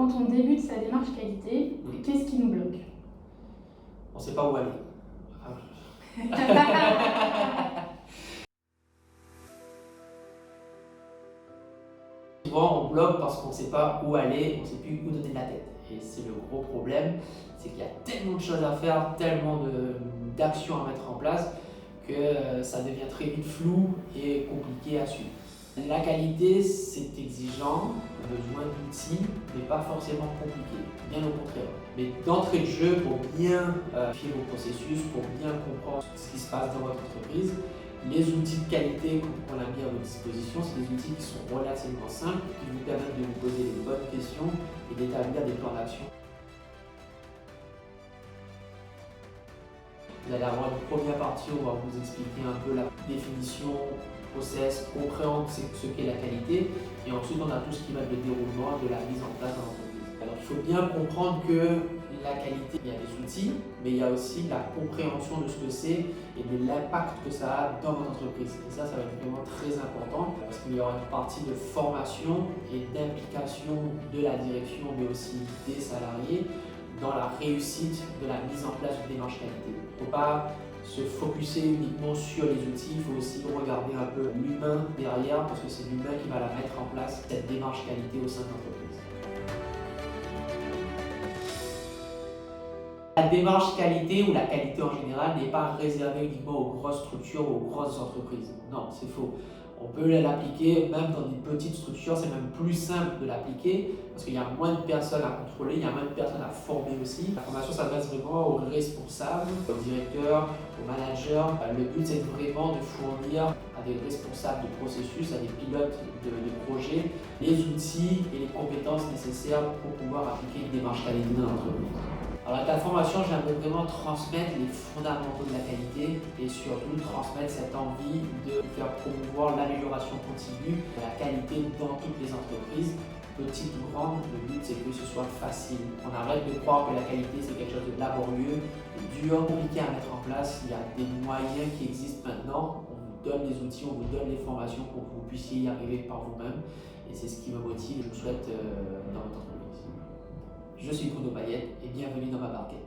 quand on débute sa démarche qualité, Oui. qu'est-ce qui nous bloque? On ne sait pas où aller. Souvent, on bloque parce qu'on ne sait pas où aller, on ne sait plus où donner de la tête. Et c'est le gros problème, c'est qu'il y a tellement de choses à faire, tellement d'actions à mettre en place que ça devient très vite flou et compliqué à suivre. La qualité, c'est exigeant, on a besoin d'outils, mais pas forcément compliqué, bien au contraire. Mais d'entrée de jeu, pour bien vérifier vos processus, pour bien comprendre ce qui se passe dans votre entreprise, les outils de qualité qu'on a mis à votre disposition, c'est des outils qui sont relativement simples, qui vous permettent de vous poser les bonnes questions et d'établir des plans d'action. Vous allez avoir une première partie où on va vous expliquer un peu la définition, process, comprendre ce qu'est la qualité, et ensuite on a tout ce qui va être le déroulement de la mise en place dans l'entreprise. Alors il faut bien comprendre que la qualité, il y a des outils, mais il y a aussi la compréhension de ce que c'est et de l'impact que ça a dans votre entreprise. Et ça va être vraiment très important parce qu'il y aura une partie de formation et d'implication de la direction, mais aussi des salariés dans la réussite de la mise en place d'une démarche qualité. Il ne faut pas se focuser uniquement sur les outils, il faut aussi regarder un peu l'humain derrière parce que c'est l'humain qui va la mettre en place, cette démarche qualité au sein de l'entreprise. La démarche qualité ou la qualité en général n'est pas réservée uniquement aux grosses structures ou aux grosses entreprises. Non, c'est faux. On peut l'appliquer même dans des petites structures, c'est même plus simple de l'appliquer parce qu'il y a moins de personnes à contrôler, il y a moins de personnes à former aussi. La formation s'adresse vraiment aux responsables, aux directeurs, aux managers. Le but c'est vraiment de fournir à des responsables de processus, à des pilotes de projets, les outils et les compétences nécessaires pour pouvoir appliquer une démarche qualité dans l'entreprise. Alors avec la formation, j'aimerais vraiment transmettre les fondamentaux de la qualité et surtout transmettre cette envie de faire promouvoir l'amélioration continue de la qualité dans toutes les entreprises, petites ou grandes. Le but c'est que ce soit facile. On arrête de croire que la qualité c'est quelque chose de laborieux, de dur, compliqué à mettre en place. Il y a des moyens qui existent maintenant. On vous donne les outils, on vous donne les formations pour que vous puissiez y arriver par vous-même. Et c'est ce qui me motive et je vous souhaite dans votre entreprise. Je suis Bruno Payette et bienvenue dans ma barquette.